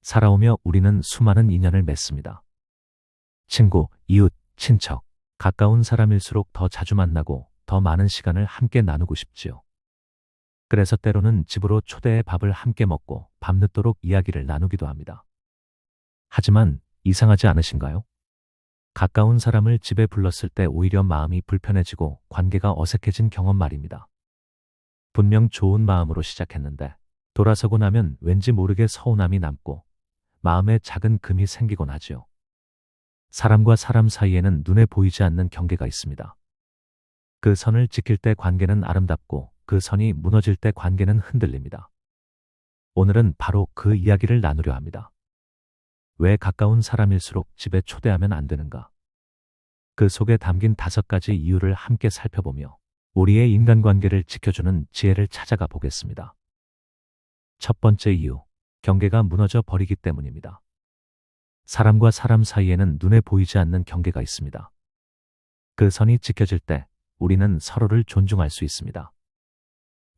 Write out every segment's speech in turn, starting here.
살아오며 우리는 수많은 인연을 맺습니다. 친구, 이웃, 친척, 가까운 사람일수록 더 자주 만나고 더 많은 시간을 함께 나누고 싶지요. 그래서 때로는 집으로 초대해 밥을 함께 먹고 밤늦도록 이야기를 나누기도 합니다. 하지만 이상하지 않으신가요? 가까운 사람을 집에 불렀을 때 오히려 마음이 불편해지고 관계가 어색해진 경험 말입니다. 분명 좋은 마음으로 시작했는데 돌아서고 나면 왠지 모르게 서운함이 남고 마음에 작은 금이 생기곤 하지요. 사람과 사람 사이에는 눈에 보이지 않는 경계가 있습니다. 그 선을 지킬 때 관계는 아름답고 그 선이 무너질 때 관계는 흔들립니다. 오늘은 바로 그 이야기를 나누려 합니다. 왜 가까운 사람일수록 집에 초대하면 안 되는가? 그 속에 담긴 5가지 이유를 함께 살펴보며 우리의 인간관계를 지켜주는 지혜를 찾아가 보겠습니다. 첫 번째 이유, 경계가 무너져 버리기 때문입니다. 사람과 사람 사이에는 눈에 보이지 않는 경계가 있습니다. 그 선이 지켜질 때 우리는 서로를 존중할 수 있습니다.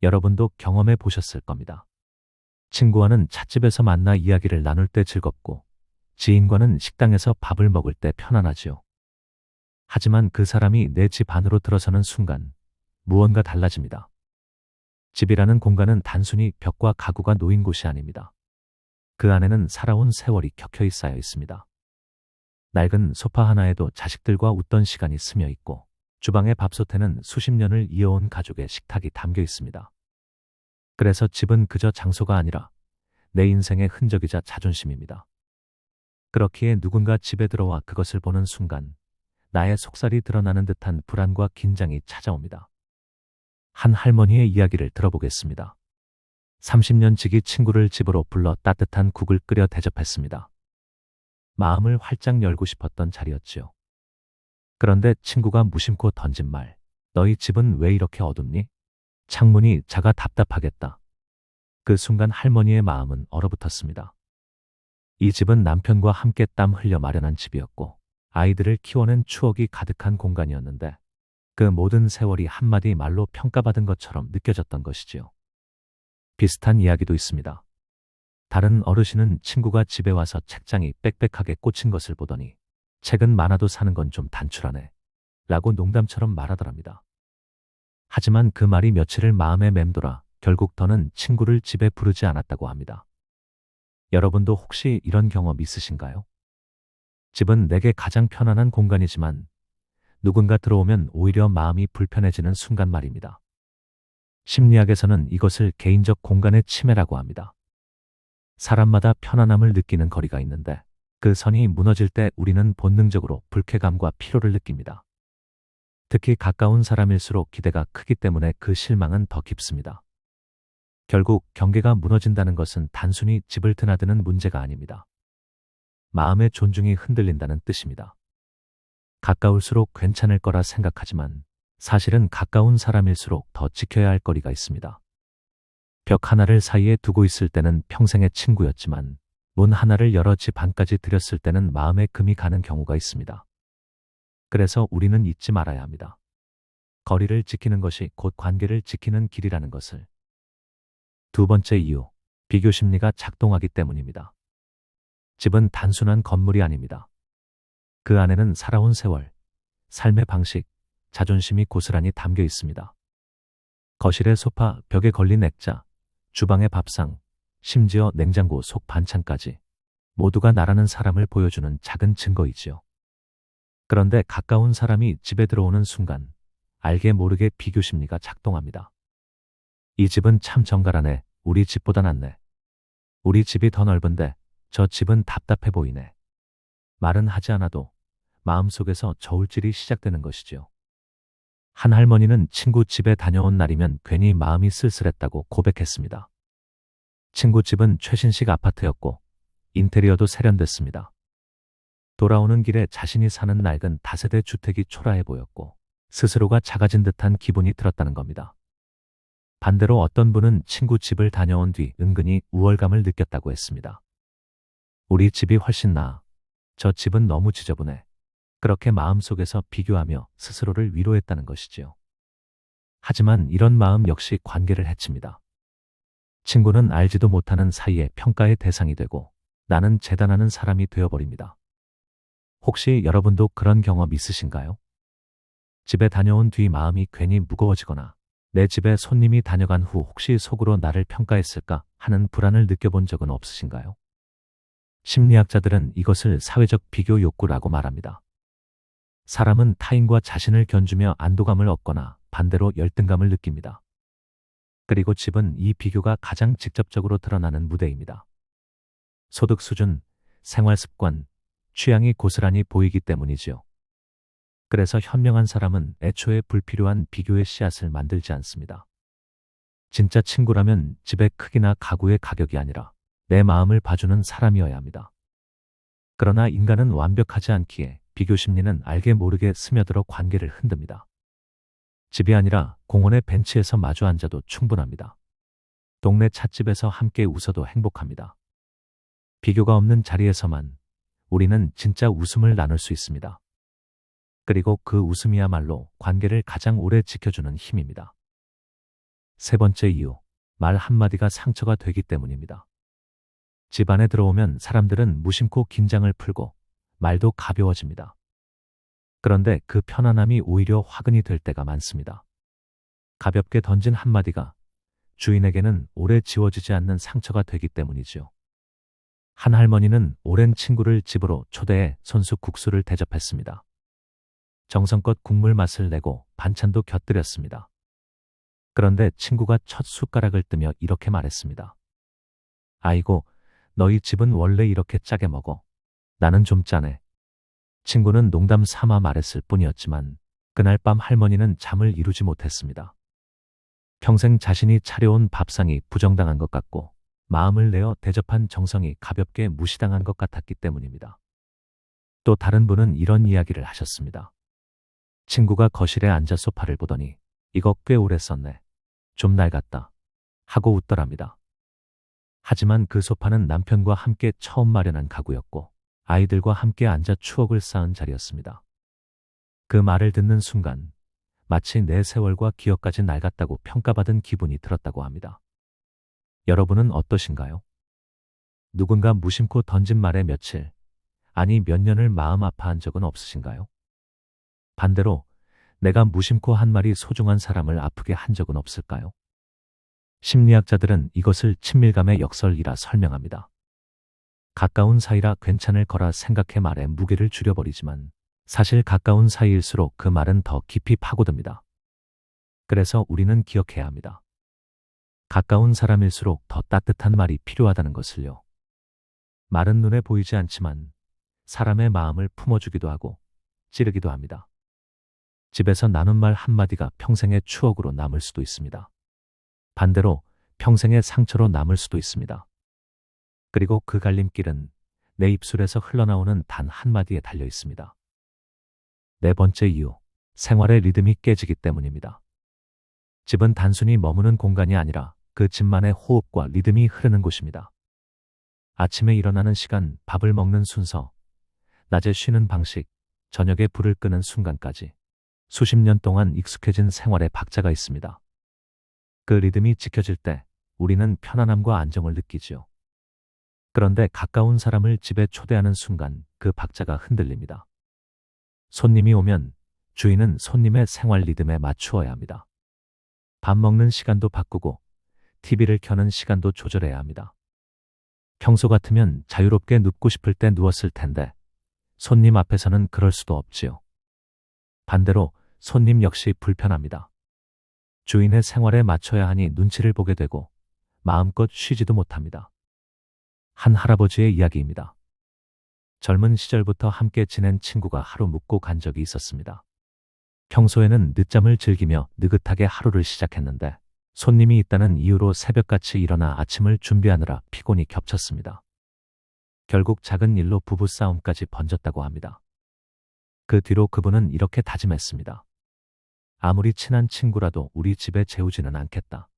여러분도 경험해 보셨을 겁니다. 친구와는 찻집에서 만나 이야기를 나눌 때 즐겁고 지인과는 식당에서 밥을 먹을 때 편안하지요. 하지만 그 사람이 내 집 안으로 들어서는 순간 무언가 달라집니다. 집이라는 공간은 단순히 벽과 가구가 놓인 곳이 아닙니다. 그 안에는 살아온 세월이 켜켜이 쌓여 있습니다. 낡은 소파 하나에도 자식들과 웃던 시간이 스며 있고 주방의 밥솥에는 수십 년을 이어온 가족의 식탁이 담겨 있습니다. 그래서 집은 그저 장소가 아니라 내 인생의 흔적이자 자존심입니다. 그렇기에 누군가 집에 들어와 그것을 보는 순간 나의 속살이 드러나는 듯한 불안과 긴장이 찾아옵니다. 한 할머니의 이야기를 들어보겠습니다. 30년 지기 친구를 집으로 불러 따뜻한 국을 끓여 대접했습니다. 마음을 활짝 열고 싶었던 자리였지요. 그런데 친구가 무심코 던진 말, 너희 집은 왜 이렇게 어둡니? 창문이 작아 답답하겠다. 그 순간 할머니의 마음은 얼어붙었습니다. 이 집은 남편과 함께 땀 흘려 마련한 집이었고 아이들을 키워낸 추억이 가득한 공간이었는데 그 모든 세월이 한마디 말로 평가받은 것처럼 느껴졌던 것이지요. 비슷한 이야기도 있습니다. 다른 어르신은 친구가 집에 와서 책장이 빽빽하게 꽂힌 것을 보더니 책은 많아도 사는 건 좀 단출하네 라고 농담처럼 말하더랍니다. 하지만 그 말이 며칠을 마음에 맴돌아 결국 더는 친구를 집에 부르지 않았다고 합니다. 여러분도 혹시 이런 경험 있으신가요? 집은 내게 가장 편안한 공간이지만 누군가 들어오면 오히려 마음이 불편해지는 순간 말입니다. 심리학에서는 이것을 개인적 공간의 침해라고 합니다. 사람마다 편안함을 느끼는 거리가 있는데 그 선이 무너질 때 우리는 본능적으로 불쾌감과 피로를 느낍니다. 특히 가까운 사람일수록 기대가 크기 때문에 그 실망은 더 깊습니다. 결국 경계가 무너진다는 것은 단순히 집을 드나드는 문제가 아닙니다. 마음의 존중이 흔들린다는 뜻입니다. 가까울수록 괜찮을 거라 생각하지만 사실은 가까운 사람일수록 더 지켜야 할 거리가 있습니다. 벽 하나를 사이에 두고 있을 때는 평생의 친구였지만 문 하나를 열어 집 안까지 들였을 때는 마음에 금이 가는 경우가 있습니다. 그래서 우리는 잊지 말아야 합니다. 거리를 지키는 것이 곧 관계를 지키는 길이라는 것을. 두 번째 이유, 비교 심리가 작동하기 때문입니다. 집은 단순한 건물이 아닙니다. 그 안에는 살아온 세월, 삶의 방식, 자존심이 고스란히 담겨 있습니다. 거실의 소파, 벽에 걸린 액자, 주방의 밥상, 심지어 냉장고 속 반찬까지 모두가 나라는 사람을 보여주는 작은 증거이지요. 그런데 가까운 사람이 집에 들어오는 순간 알게 모르게 비교 심리가 작동합니다. 이 집은 참 정갈하네. 우리 집보다 낫네. 우리 집이 더 넓은데 저 집은 답답해 보이네. 말은 하지 않아도 마음속에서 저울질이 시작되는 것이지요. 한 할머니는 친구 집에 다녀온 날이면 괜히 마음이 쓸쓸했다고 고백했습니다. 친구 집은 최신식 아파트였고 인테리어도 세련됐습니다. 돌아오는 길에 자신이 사는 낡은 다세대 주택이 초라해 보였고 스스로가 작아진 듯한 기분이 들었다는 겁니다. 반대로 어떤 분은 친구 집을 다녀온 뒤 은근히 우월감을 느꼈다고 했습니다. 우리 집이 훨씬 나아. 저 집은 너무 지저분해. 그렇게 마음속에서 비교하며 스스로를 위로했다는 것이지요. 하지만 이런 마음 역시 관계를 해칩니다. 친구는 알지도 못하는 사이에 평가의 대상이 되고 나는 재단하는 사람이 되어버립니다. 혹시 여러분도 그런 경험 있으신가요? 집에 다녀온 뒤 마음이 괜히 무거워지거나 내 집에 손님이 다녀간 후 혹시 속으로 나를 평가했을까 하는 불안을 느껴본 적은 없으신가요? 심리학자들은 이것을 사회적 비교 욕구라고 말합니다. 사람은 타인과 자신을 견주며 안도감을 얻거나 반대로 열등감을 느낍니다. 그리고 집은 이 비교가 가장 직접적으로 드러나는 무대입니다. 소득 수준, 생활 습관, 취향이 고스란히 보이기 때문이지요. 그래서 현명한 사람은 애초에 불필요한 비교의 씨앗을 만들지 않습니다. 진짜 친구라면 집의 크기나 가구의 가격이 아니라 내 마음을 봐주는 사람이어야 합니다. 그러나 인간은 완벽하지 않기에 비교 심리는 알게 모르게 스며들어 관계를 흔듭니다. 집이 아니라 공원의 벤치에서 마주 앉아도 충분합니다. 동네 찻집에서 함께 웃어도 행복합니다. 비교가 없는 자리에서만 우리는 진짜 웃음을 나눌 수 있습니다. 그리고 그 웃음이야말로 관계를 가장 오래 지켜주는 힘입니다. 세 번째 이유, 말 한마디가 상처가 되기 때문입니다. 집 안에 들어오면 사람들은 무심코 긴장을 풀고 말도 가벼워집니다. 그런데 그 편안함이 오히려 화근이 될 때가 많습니다. 가볍게 던진 한마디가 주인에게는 오래 지워지지 않는 상처가 되기 때문이지요. 한 할머니는 오랜 친구를 집으로 초대해 손수 국수를 대접했습니다. 정성껏 국물 맛을 내고 반찬도 곁들였습니다. 그런데 친구가 첫 숟가락을 뜨며 이렇게 말했습니다. 아이고, 너희 집은 원래 이렇게 짜게 먹어. 나는 좀 짜네. 친구는 농담 삼아 말했을 뿐이었지만 그날 밤 할머니는 잠을 이루지 못했습니다. 평생 자신이 차려온 밥상이 부정당한 것 같고 마음을 내어 대접한 정성이 가볍게 무시당한 것 같았기 때문입니다. 또 다른 분은 이런 이야기를 하셨습니다. 친구가 거실에 앉아 소파를 보더니 이거 꽤 오래 썼네. 좀 낡았다. 하고 웃더랍니다. 하지만 그 소파는 남편과 함께 처음 마련한 가구였고 아이들과 함께 앉아 추억을 쌓은 자리였습니다. 그 말을 듣는 순간 마치 내 세월과 기억까지 낡았다고 평가받은 기분이 들었다고 합니다. 여러분은 어떠신가요? 누군가 무심코 던진 말에 며칠, 아니 몇 년을 마음 아파한 적은 없으신가요? 반대로 내가 무심코 한 말이 소중한 사람을 아프게 한 적은 없을까요? 심리학자들은 이것을 친밀감의 역설이라 설명합니다. 가까운 사이라 괜찮을 거라 생각해 말에 무게를 줄여버리지만 사실 가까운 사이일수록 그 말은 더 깊이 파고듭니다. 그래서 우리는 기억해야 합니다. 가까운 사람일수록 더 따뜻한 말이 필요하다는 것을요. 말은 눈에 보이지 않지만 사람의 마음을 품어주기도 하고 찌르기도 합니다. 집에서 나눈 말 한마디가 평생의 추억으로 남을 수도 있습니다. 반대로 평생의 상처로 남을 수도 있습니다. 그리고 그 갈림길은 내 입술에서 흘러나오는 단 한마디에 달려 있습니다. 네 번째 이유, 생활의 리듬이 깨지기 때문입니다. 집은 단순히 머무는 공간이 아니라 그 집만의 호흡과 리듬이 흐르는 곳입니다. 아침에 일어나는 시간, 밥을 먹는 순서, 낮에 쉬는 방식, 저녁에 불을 끄는 순간까지 수십 년 동안 익숙해진 생활의 박자가 있습니다. 그 리듬이 지켜질 때 우리는 편안함과 안정을 느끼지요. 그런데 가까운 사람을 집에 초대하는 순간 그 박자가 흔들립니다. 손님이 오면 주인은 손님의 생활 리듬에 맞추어야 합니다. 밥 먹는 시간도 바꾸고 TV를 켜는 시간도 조절해야 합니다. 평소 같으면 자유롭게 눕고 싶을 때 누웠을 텐데 손님 앞에서는 그럴 수도 없지요. 반대로 손님 역시 불편합니다. 주인의 생활에 맞춰야 하니 눈치를 보게 되고 마음껏 쉬지도 못합니다. 한 할아버지의 이야기입니다. 젊은 시절부터 함께 지낸 친구가 하루 묵고 간 적이 있었습니다. 평소에는 늦잠을 즐기며 느긋하게 하루를 시작했는데 손님이 있다는 이유로 새벽같이 일어나 아침을 준비하느라 피곤이 겹쳤습니다. 결국 작은 일로 부부싸움까지 번졌다고 합니다. 그 뒤로 그분은 이렇게 다짐했습니다. 아무리 친한 친구라도 우리 집에 재우지는 않겠다.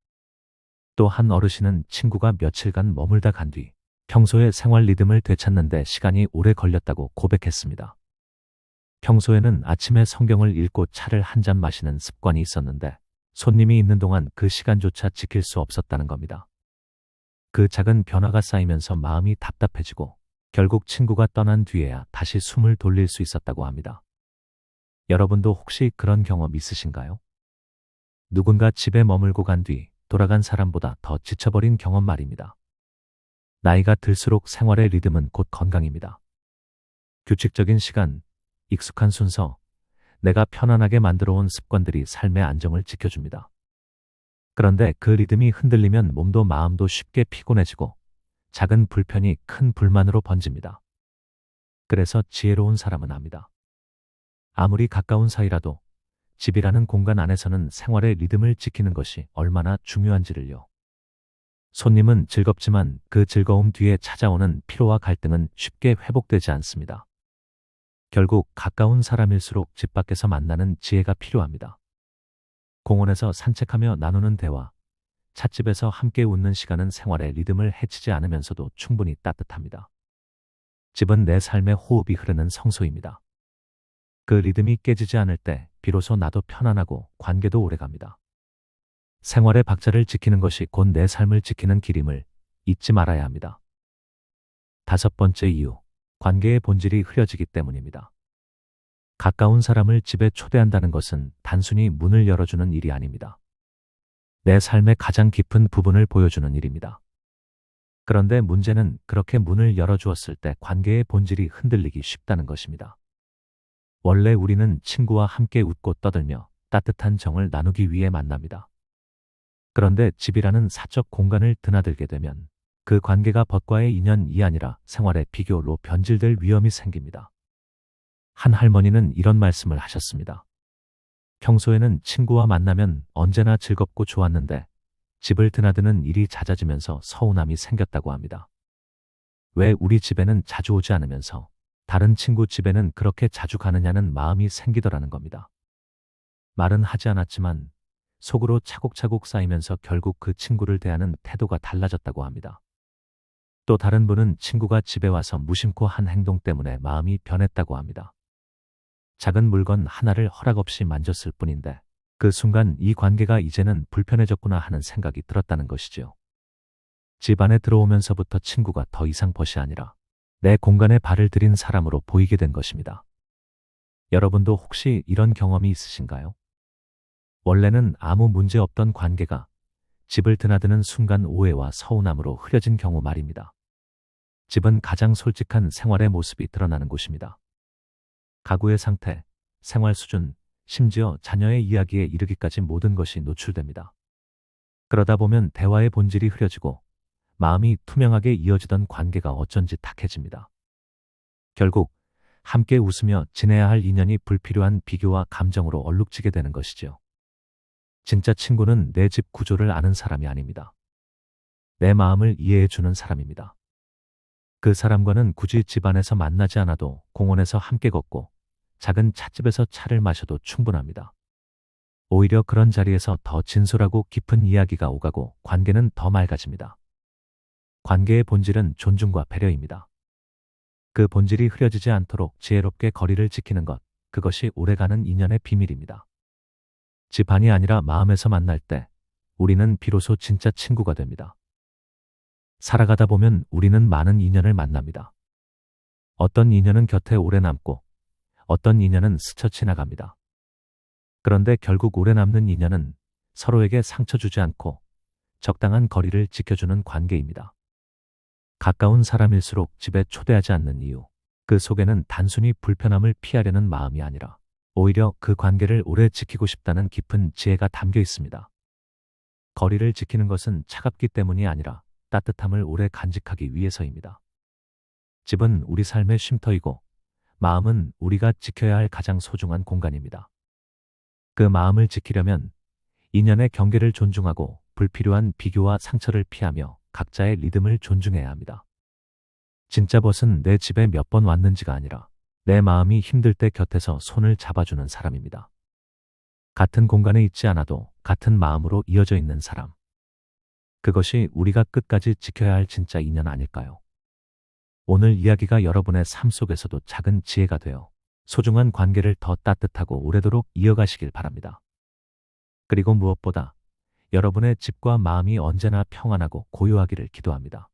또 한 어르신은 친구가 며칠간 머물다 간 뒤 평소의 생활 리듬을 되찾는데 시간이 오래 걸렸다고 고백했습니다. 평소에는 아침에 성경을 읽고 차를 한 잔 마시는 습관이 있었는데 손님이 있는 동안 그 시간조차 지킬 수 없었다는 겁니다. 그 작은 변화가 쌓이면서 마음이 답답해지고 결국 친구가 떠난 뒤에야 다시 숨을 돌릴 수 있었다고 합니다. 여러분도 혹시 그런 경험 있으신가요? 누군가 집에 머물고 간 뒤 돌아간 사람보다 더 지쳐버린 경험 말입니다. 나이가 들수록 생활의 리듬은 곧 건강입니다. 규칙적인 시간, 익숙한 순서, 내가 편안하게 만들어 온 습관들이 삶의 안정을 지켜줍니다. 그런데 그 리듬이 흔들리면 몸도 마음도 쉽게 피곤해지고 작은 불편이 큰 불만으로 번집니다. 그래서 지혜로운 사람은 압니다. 아무리 가까운 사이라도 집이라는 공간 안에서는 생활의 리듬을 지키는 것이 얼마나 중요한지를요. 손님은 즐겁지만 그 즐거움 뒤에 찾아오는 피로와 갈등은 쉽게 회복되지 않습니다. 결국 가까운 사람일수록 집 밖에서 만나는 지혜가 필요합니다. 공원에서 산책하며 나누는 대화, 찻집에서 함께 웃는 시간은 생활의 리듬을 해치지 않으면서도 충분히 따뜻합니다. 집은 내 삶의 호흡이 흐르는 성소입니다. 그 리듬이 깨지지 않을 때 비로소 나도 편안하고 관계도 오래갑니다. 생활의 박자를 지키는 것이 곧 내 삶을 지키는 길임을 잊지 말아야 합니다. 5번째 이유, 관계의 본질이 흐려지기 때문입니다. 가까운 사람을 집에 초대한다는 것은 단순히 문을 열어주는 일이 아닙니다. 내 삶의 가장 깊은 부분을 보여주는 일입니다. 그런데 문제는 그렇게 문을 열어주었을 때 관계의 본질이 흔들리기 쉽다는 것입니다. 원래 우리는 친구와 함께 웃고 떠들며 따뜻한 정을 나누기 위해 만납니다. 그런데 집이라는 사적 공간을 드나들게 되면 그 관계가 벗과의 인연이 아니라 생활의 비교로 변질될 위험이 생깁니다. 한 할머니는 이런 말씀을 하셨습니다. 평소에는 친구와 만나면 언제나 즐겁고 좋았는데 집을 드나드는 일이 잦아지면서 서운함이 생겼다고 합니다. 왜 우리 집에는 자주 오지 않으면서 다른 친구 집에는 그렇게 자주 가느냐는 마음이 생기더라는 겁니다. 말은 하지 않았지만 속으로 차곡차곡 쌓이면서 결국 그 친구를 대하는 태도가 달라졌다고 합니다. 또 다른 분은 친구가 집에 와서 무심코 한 행동 때문에 마음이 변했다고 합니다. 작은 물건 하나를 허락 없이 만졌을 뿐인데 그 순간 이 관계가 이제는 불편해졌구나 하는 생각이 들었다는 것이지요. 집 안에 들어오면서부터 친구가 더 이상 벗이 아니라 내 공간에 발을 들인 사람으로 보이게 된 것입니다. 여러분도 혹시 이런 경험이 있으신가요? 원래는 아무 문제 없던 관계가 집을 드나드는 순간 오해와 서운함으로 흐려진 경우 말입니다. 집은 가장 솔직한 생활의 모습이 드러나는 곳입니다. 가구의 상태, 생활 수준, 심지어 자녀의 이야기에 이르기까지 모든 것이 노출됩니다. 그러다 보면 대화의 본질이 흐려지고 마음이 투명하게 이어지던 관계가 어쩐지 탁해집니다. 결국 함께 웃으며 지내야 할 인연이 불필요한 비교와 감정으로 얼룩지게 되는 것이죠. 진짜 친구는 내 집 구조를 아는 사람이 아닙니다. 내 마음을 이해해주는 사람입니다. 그 사람과는 굳이 집안에서 만나지 않아도 공원에서 함께 걷고 작은 찻집에서 차를 마셔도 충분합니다. 오히려 그런 자리에서 더 진솔하고 깊은 이야기가 오가고 관계는 더 맑아집니다. 관계의 본질은 존중과 배려입니다. 그 본질이 흐려지지 않도록 지혜롭게 거리를 지키는 것, 그것이 오래가는 인연의 비밀입니다. 집안이 아니라 마음에서 만날 때 우리는 비로소 진짜 친구가 됩니다. 살아가다 보면 우리는 많은 인연을 만납니다. 어떤 인연은 곁에 오래 남고 어떤 인연은 스쳐 지나갑니다. 그런데 결국 오래 남는 인연은 서로에게 상처 주지 않고 적당한 거리를 지켜주는 관계입니다. 가까운 사람일수록 집에 초대하지 않는 이유, 그 속에는 단순히 불편함을 피하려는 마음이 아니라 오히려 그 관계를 오래 지키고 싶다는 깊은 지혜가 담겨 있습니다. 거리를 지키는 것은 차갑기 때문이 아니라 따뜻함을 오래 간직하기 위해서입니다. 집은 우리 삶의 쉼터이고 마음은 우리가 지켜야 할 가장 소중한 공간입니다. 그 마음을 지키려면 인연의 경계를 존중하고 불필요한 비교와 상처를 피하며 각자의 리듬을 존중해야 합니다. 진짜 벗은 내 집에 몇 번 왔는지가 아니라 내 마음이 힘들 때 곁에서 손을 잡아주는 사람입니다. 같은 공간에 있지 않아도 같은 마음으로 이어져 있는 사람. 그것이 우리가 끝까지 지켜야 할 진짜 인연 아닐까요? 오늘 이야기가 여러분의 삶 속에서도 작은 지혜가 되어 소중한 관계를 더 따뜻하고 오래도록 이어가시길 바랍니다. 그리고 무엇보다 여러분의 집과 마음이 언제나 평안하고 고요하기를 기도합니다.